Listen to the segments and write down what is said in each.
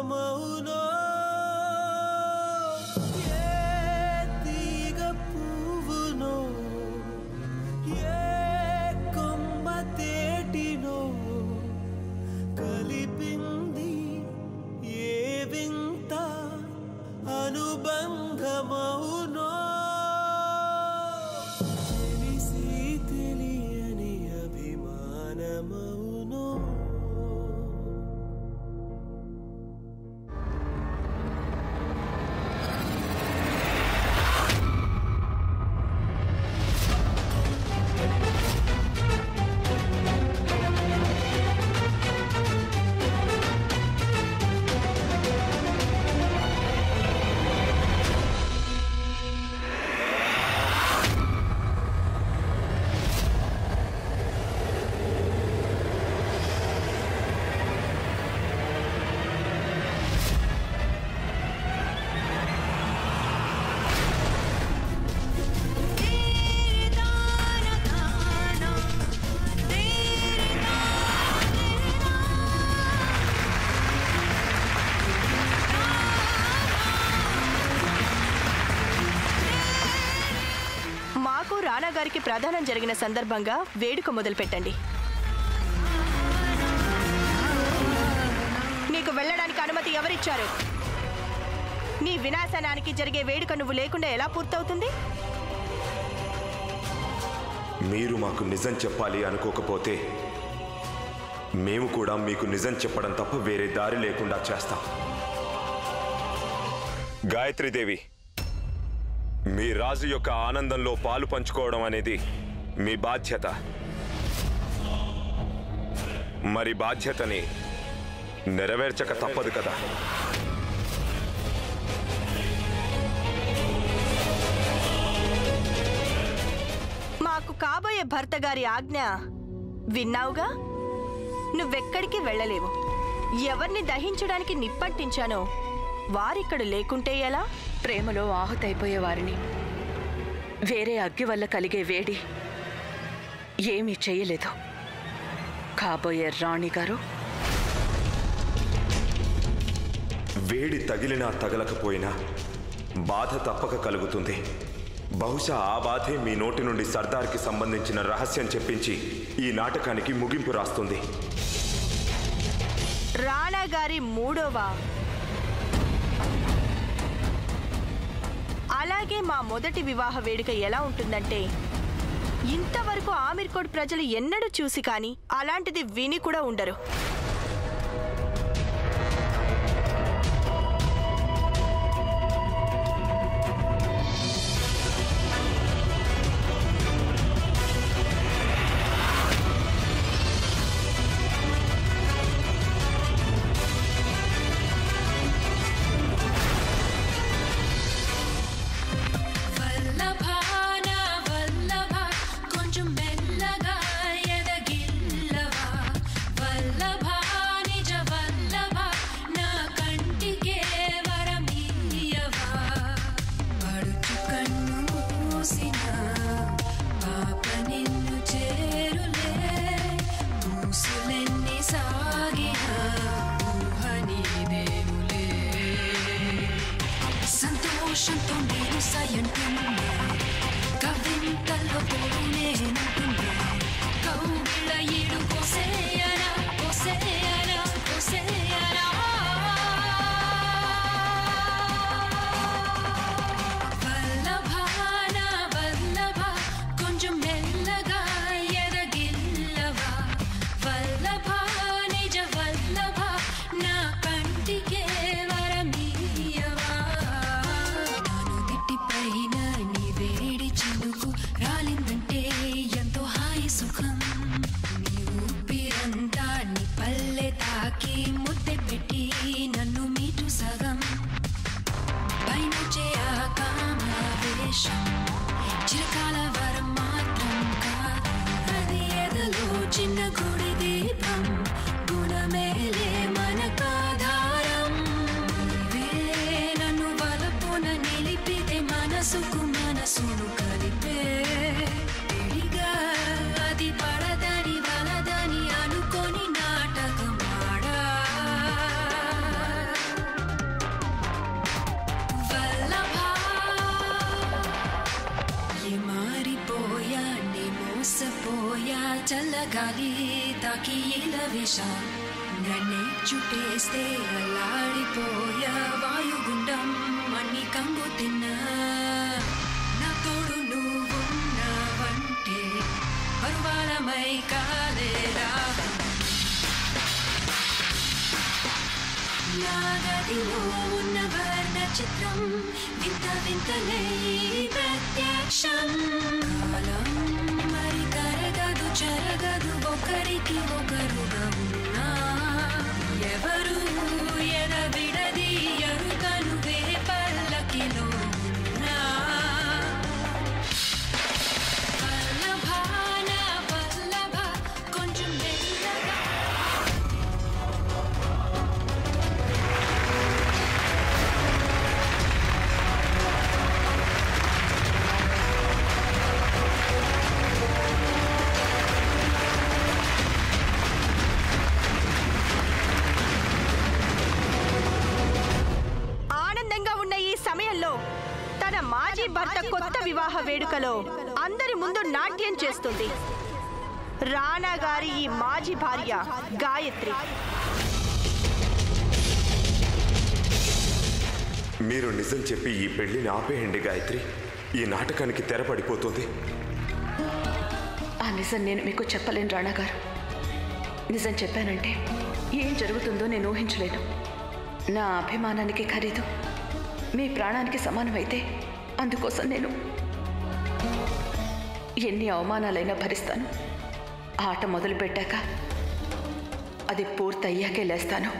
బంధమౌనో ఏ తీగ పువ్వునో ఏ కొమ్మ తేటినో కలిపింది ఏ వింత అనుబంధమౌనో తెలిసి తెలియని అభిమానమౌనో రాణా గారికి ప్రదానం జరిగిన సందర్భంగా వేడుక మొదలుపెట్టండి. నీకు వెళ్ళడానికి అనుమతి ఎవరిచ్చారు? నీ వినాశనానికి జరిగే వేడుక నువ్వు లేకుండా ఎలా పూర్తవుతుంది? మీరు మాకు నిజం చెప్పాలి అనుకోకపోతే మేము కూడా మీకు నిజం చెప్పడం తప్ప వేరే దారి లేకుండా చేస్తాం. గాయత్రీదేవి, మీ రాజు యొక్క ఆనందంలో పాలు పంచుకోవడం అనేది మీ బాధ్యత. మరి బాధ్యతని నెరవేర్చక తప్పదు కదా. మాకు కాబోయే భర్త గారి ఆజ్ఞ విన్నావుగా. నువ్వెక్కడికి వెళ్ళలేవు. ఎవరిని దహించడానికి నిప్పంటించానో వారిక్కడ లేకుంటే ఎలా? ప్రేమలో ఆహుతైపోయే వారిని వేరే అగ్గి వల్ల కలిగే వేడి ఏమీ చేయలేదు. కాబోయే రాణి గారు, వేడి తగిలినా తగలకపోయినా బాధ తప్పక కలుగుతుంది. బహుశా ఆ బాధే మీ నోటి నుండి సర్దార్కి సంబంధించిన రహస్యం చెప్పించి ఈ నాటకానికి ముగింపు రాస్తుంది. రాణా గారి మూడవ, అలాగే మా మొదటి వివాహ వేడుక ఎలా ఉంటుందంటే, ఇంతవరకు ఆమీర్కోట్ ప్రజలు ఎన్నడూ చూసి కానీ అలాంటిది విని కూడా ఉండరు. చల్లగాలి తాకి ఇలా విష నన్నే చుట్టేస్తే అల్లాడిపోయ వాయుగుండం మన్ని కంగు తిన్నా నా తోడు నువ్వున్నావంటే పర్వాలమై కాలేరా నా గదిలో ఉన్న వర్ణ చిత్రం వింత వింతలే ప్రత్యక్షం కాలం మరి కరగదు చెరగదు ఒకరికి ఒకరుగా ఉన్నా ఎవరు ఎడబిడది ఎరుకను వేరే పల్లకిలో ఉన్నా వల్లభ నా వల్లభ కొంచెం మెల్లగా తన మాజీ భర్త కొత్త వివాహ వేడుకలో అందరి ముందు నాట్యం చేస్తుంది రాణా గారి ఈ మాజీ భార్య గాయత్రి. మీరు నిజం చెప్పి ఈ పెళ్లిని ఆపేయండి గాయత్రి. ఈ నాటకానికి తెరపడిపోతుంది. ఆ నిజం నేను మీకు చెప్పలేను రాణా గారు. నిజం చెప్పానంటే ఏం జరుగుతుందో నేను ఊహించలేను. నా అభిమానానికి ఖరీదు మీ ప్రాణానికి సమానమైతే అందుకోసం నేను ఎన్ని అవమానాలైనా భరిస్తాను. ఆట మొదలు పెట్టాక అది పూర్తయ్యాకే లేస్తాను.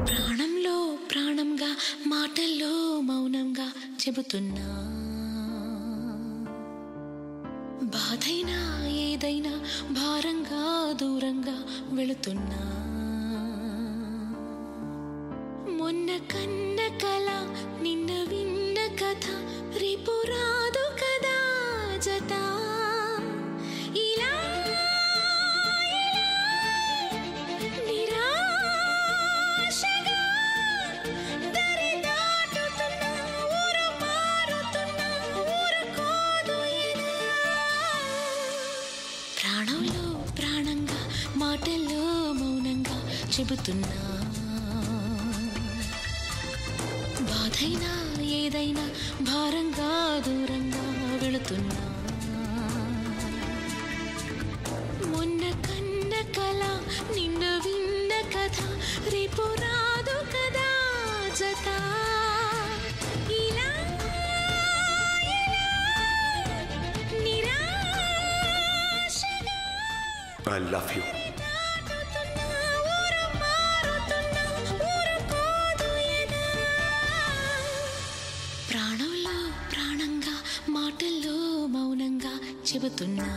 ప్రాణంలో ప్రాణంగా మాటల్లో మౌనంగా చెబుతున్నా బాధైనా ఏదైనా భారంగా దూరంగా వెళుతున్నా మొన్న కన్న కల నిన్న విన్న కథ రేపు రాదు కదా జత ఇలా నిరాశగా దరి దాటుతున్నా ఊరు మారుతున్నా ఊరుకోదు ఎదా ప్రాణంలో ప్రాణంగా మాటల్లో మౌనంగా చెబుతున్నా బాధైనా ఏదైనా భారంగా దూరంగా వెళుతున్నా మొన్న కన్న కల నిన్న విన్న కథ రేపు రాదు కదా జత ఇలా నిరాశగా ఐ లవ్ యూ. ఊరు మారుతున్నా ఊరుకోదు ఎదా ప్రాణంలో ప్రాణంగా మాటల్లో మౌనంగా చెబుతున్నా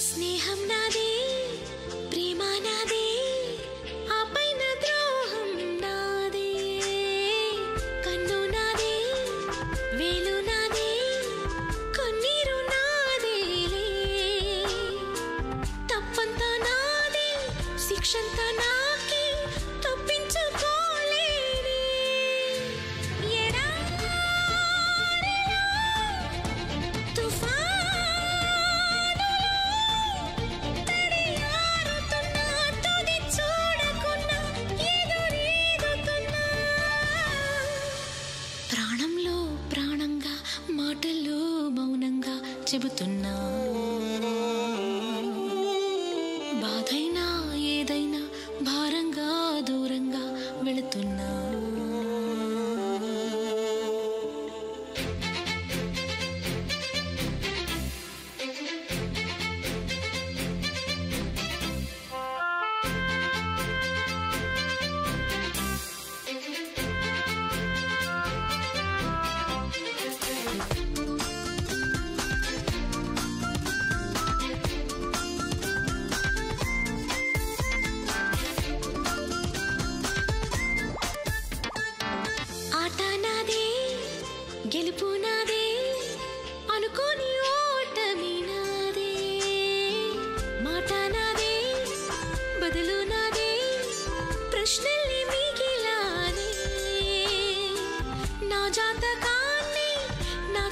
స్నేహం నాదే ప్రేమ నాదే ఆ పైన ద్రోహం నాదే కన్ను నాదే వేలు నాదే కన్నీరు నాదేలే తప్పంతా నాదే శిక్షంతా నాకే తప్పించుకోలేనే ఎడారిలో తుఫానులో తడియారుతున్నా తుది చూడకున్నా ఎదురీదుతున్నా ప్రాణంలో ప్రాణంగా మాటల్లో మౌనంగా చెబుతున్నా బాధైనా ఏదైనా భారంగా దూరంగా వెళుతున్నా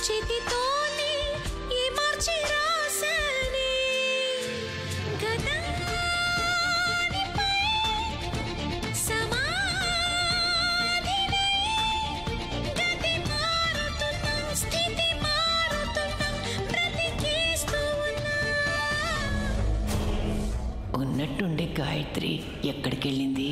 చేతితోనే ఏ మార్చి రాసానే గతానిపై సమాధినై గతి మారుతున్నా స్థితి మారుతున్నా బ్రతికేస్తూ ఉన్నా. ఉన్నట్టుండే గాయత్రి ఎక్కడికెళ్ళింది?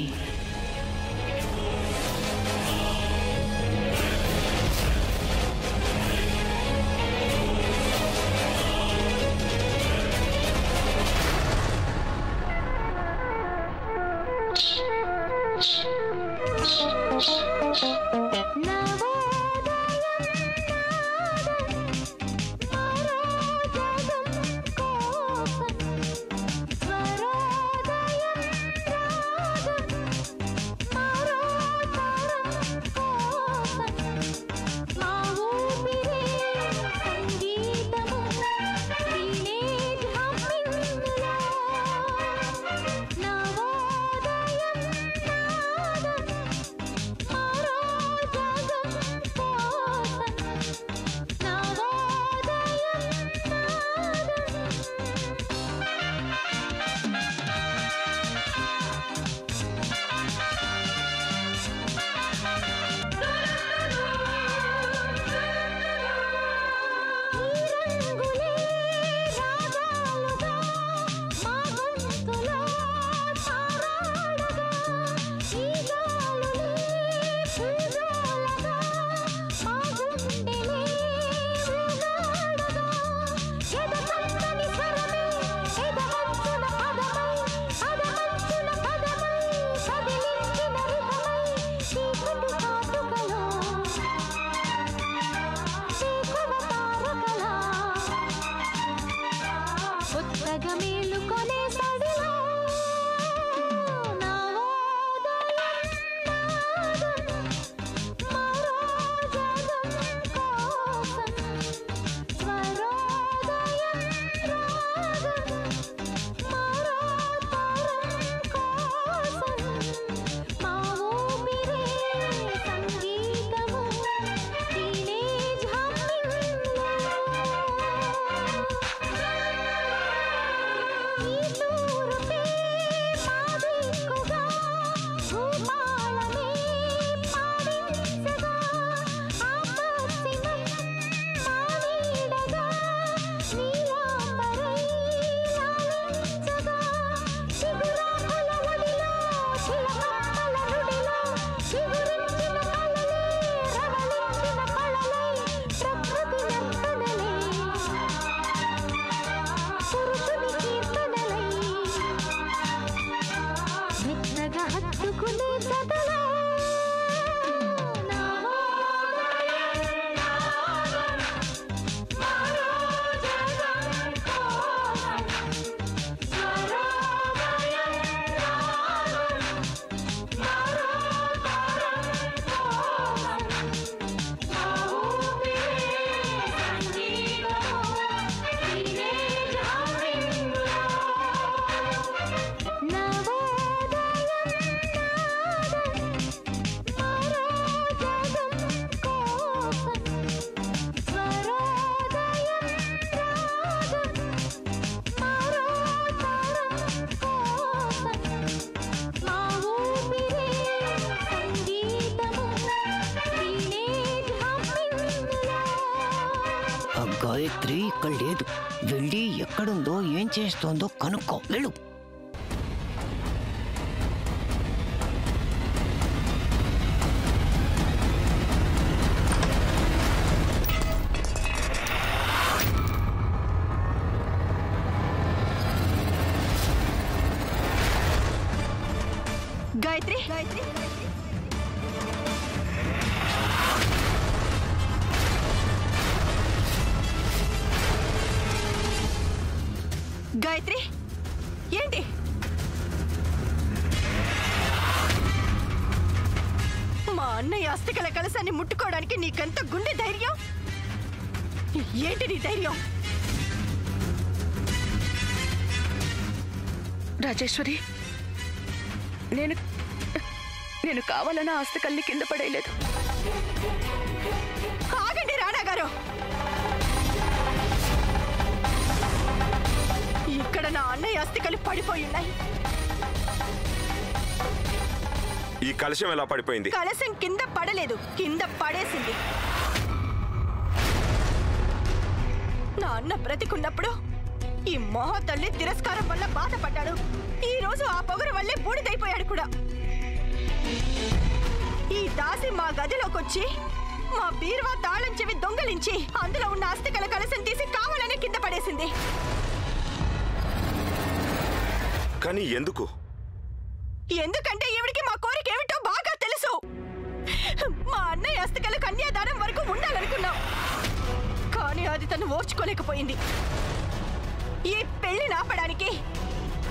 గాయత్రి ఇక్కడ లేదు. వెళ్ళి ఎక్కడుందో ఏం చేస్తోందో కనుక్కో. వెళ్ళు. గాయత్రి గాయత్రి ఏంటి? మా అన్నయ్య అస్థికల కలశాన్ని ముట్టుకోవడానికి నీకెంత గుండె ధైర్యం? ఏంటి నీ ధైర్యం? రాజేశ్వరి, నేను కావాలన్న ఆస్తికల్ని కింద పడేయలేదు. ఆగండి రాణా గారు. పడిపోయున్నాయి. ఈ కలశం ఎలా పడిపోయింది? కలశం కింద పడలేదు, కింద పడేసింది. నా అన్న బ్రతికున్నప్పుడు ఈ మహాతల్లి తిరస్కారం వల్ల బాధపడ్డాడు. ఈ రోజు ఆ పొగరు వల్లే బూడిదైపోయాడు కూడా. ఈ దాసి మా గదిలోకొచ్చి మా బీరువా తాళం చెవి దొంగలించి అందులో ఉన్న అస్థికల కలశం తీసి కావాలనే కింద పడేసింది. కానీ ఎందుకు? ఎందుకంటే ఈవిడికి మా కోరిక ఏమిటో బాగా తెలుసు. మా అన్నయ్య అస్థికల కన్యాదానం వరకు ఉండాలనుకున్నాం, కానీ అది తను ఓర్చుకోలేకపోయింది. ఈ పెళ్లిని ఆపడానికి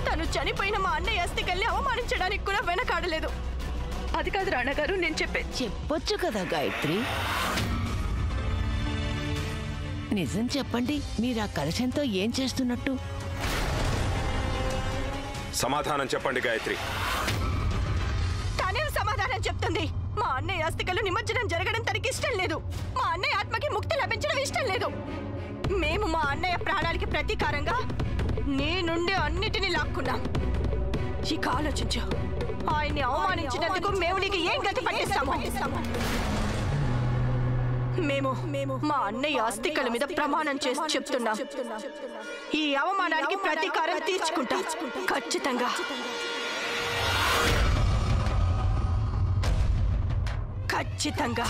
తను చనిపోయిన మా అన్నయ్య అస్థికల్ని అవమానించడానికి కూడా వెనకాడలేదు. అది కాదు రాణగారు, నేను చెప్పొచ్చు కదా గాయత్రి. నిజం చెప్పండి, మీరు ఆ కలశంతో ఏం చేస్తున్నట్టు? సమాధానం చెప్పండి గాయత్రి. తనే సమాధానం చెప్తుంది. మా అన్నయ్య అస్థికలు నిమజ్జనం జరగడం తనకి ఇష్టం లేదు. మా అన్నయ్య ఆత్మకి ముక్తి లభించడం ఇష్టం లేదు. మేము మా అన్నయ్య ప్రాణాలకి ప్రతీకారంగా నీ నుండి అన్నిటినీ లాక్కున్నాం. ఇక ఆలోచించు, ఆయన్ని అవమానించినందుకు మేము నీకు ఏం గతి పట్టిస్తాము? మేము మా అన్నయ్య అస్థికల మీద ప్రమాణం చేసి చెప్తున్నాం, ఈ అవమానానికి ప్రతీకారం తీర్చుకుంటాం. ఖచ్చితంగా ఖచ్చితంగా.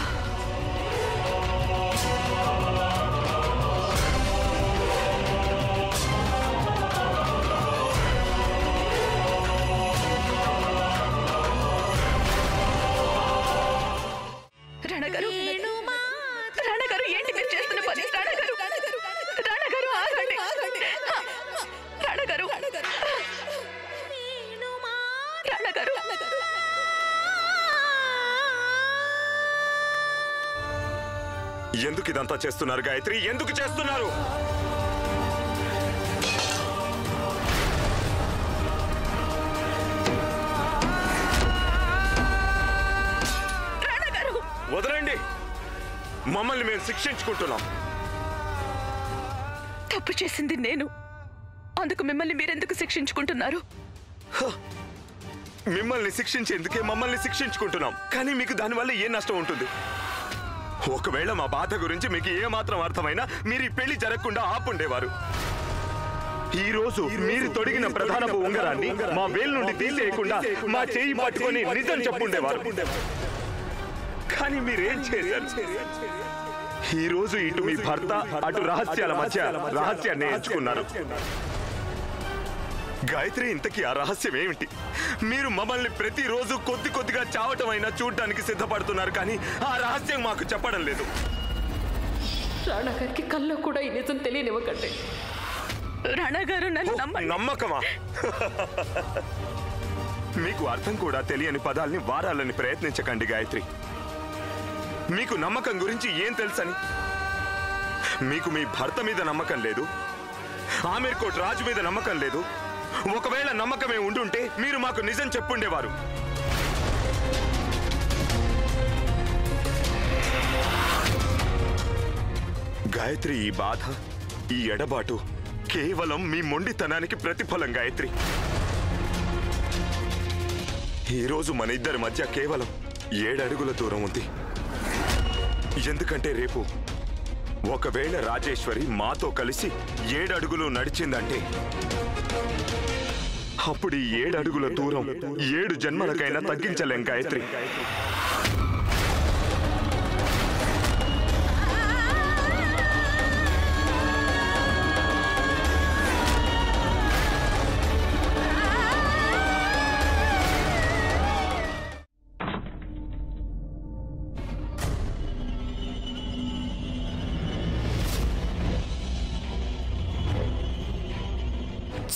రాణగారు, రాణగారు, ఏంటి మీరు చేస్తున్న పని? రాణగారు, రాణగారు, ఆగండి. రాణగారు, రాణగారు, ఎందుకు ఇదంతా చేస్తున్నారు గాయత్రి? ఎందుకు చేస్తున్నారు? వదలండి, మమ్మల్ని మేము శిక్షించుకుంటున్నాం. తప్పు చేసింది నేను, అందుకు మిమ్మల్ని మీరెందుకు శిక్షించుకుంటున్నారు? మిమ్మల్ని శిక్షించేందుకే మమ్మల్ని శిక్షించుకుంటున్నాం. కానీ మీకు దానివల్ల ఏ నష్టం ఉంటుంది? ఒకవేళ మా బాధ గురించి మీకు ఏమాత్రం అర్థమైనా మీరు ఈ పెళ్లి జరగకుండా ఆపుండేవారు. ఈ రోజు మీరు తొడిగిన ప్రధానపు ఉంగరాన్ని మా వేలు నుండి తీసేయకుండా మా చేయి పట్టుకొని నిజం చెప్పుండేవారు. కానీ మీరేం చేశారు? ఈ రోజు ఇటు మీ భర్త, అటు రహస్యాల మధ్య రహస్యాన్ని ఎంచుకున్నారు. గాయత్రి, ఇంతకీ ఆ రహస్యం ఏమిటి? మీరు మమ్మల్ని ప్రతిరోజు కొద్ది కొద్దిగా చావటం అయినా చూడటానికి సిద్ధపడుతున్నారు, కానీ ఆ రహస్యం మాకు చెప్పడం లేదు. రాణగారికి కల్లో కూడా ఈ నిజం తెలియనివ్వకండి. రాణగారు, నన్ను నమ్మకమా? మీకు అర్థం కూడా తెలియని పదాల్ని వారాలని ప్రయత్నించకండి గాయత్రి. మీకు నమ్మకం గురించి ఏం తెలుసని? మీకు మీ భర్త మీద నమ్మకం లేదు, ఆమీర్కోట్ రాజు మీద నమ్మకం లేదు. ఒకవేళ నమ్మకమే ఉండుంటే మీరు మాకు నిజం చెప్పుండేవారు. గాయత్రి, ఈ బాధ, ఈ ఎడబాటు కేవలం మీ మొండితనానికి ప్రతిఫలం గాయత్రి. ఈరోజు మన ఇద్దరి మధ్య కేవలం 7 అడుగుల దూరం ఉంది. ఎందుకంటే రేపు ఒకవేళ రాజేశ్వరి మాతో కలిసి 7 అడుగులు నడిచిందంటే అప్పుడు ఈ 7 అడుగుల దూరం 7 జన్మలకైనా తగ్గించలేం గాయత్రి.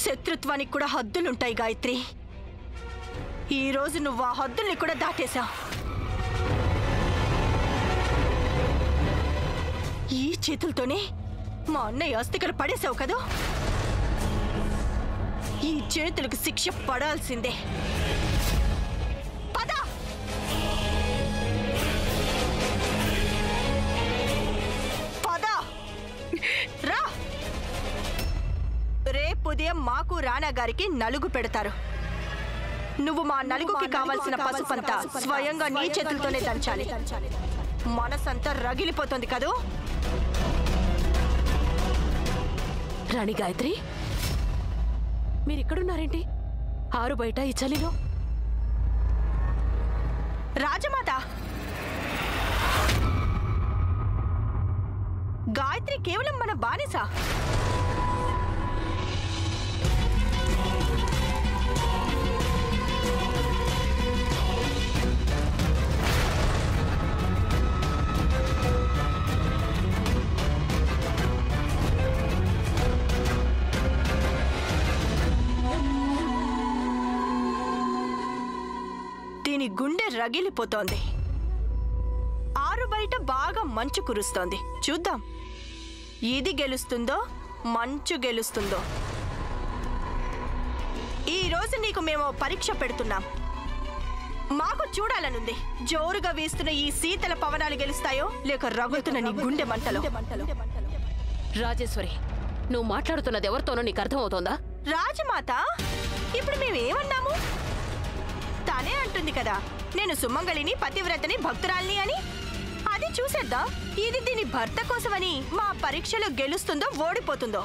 శత్రుత్వానికి కూడా హద్దులుంటాయి గాయత్రి. ఈ రోజు నువ్వు ఆ హద్దుల్ని కూడా దాటేశావు. ఈ చేతులతోనే మా అన్నయ్య అస్థికలు పడేశావు కదా. ఈ చేతులకు శిక్ష పడాల్సిందే. పద. పద రా. రేపు విజయం మాకు రాణా గారికి నలుగు పెడతారు. నువ్వు మా నలుగుకి కావాల్సిన పసుపంతా స్వయంగా నీ చేతులతోనే దంచాలి. మనసంతా రగిలిపోతుంది కదూ. రాణి గాయత్రి, మీరిక్కడున్నారేంటి? ఆరు బయట ఈ చలిలో. రాజమాత, గాయత్రి కేవలం మన బానిస. దీని గుండె రగిలిపోతోంది. ఆరు బయట బాగా మంచు కురుస్తోంది. చూద్దాం ఇది గెలుస్తుందో మంచు గెలుస్తుందో. ఈ రోజు నీకు మేము పరీక్ష పెడుతున్నాం. మాకు చూడాలనుంది జోరుగా వీస్తున్న ఈ శీతల పవనాలు గెలుస్తాయో లేక రగులుతున్న నీ గుండె మంటలో. రాజేశ్వరి, నువ్వు మాట్లాడుతున్నది ఎవరితోనో నీకు అర్థమవుతోందా? రాజమాత, ఇప్పుడు మేమేమన్నాము? తానే అంటుంది కదా నేను సుమంగళిని, పతివ్రతని, భక్తురాల్ని అని. అది చూసేద్దాం ఇది దీని భర్త కోసమని మా పరీక్షలో గెలుస్తుందో ఓడిపోతుందో.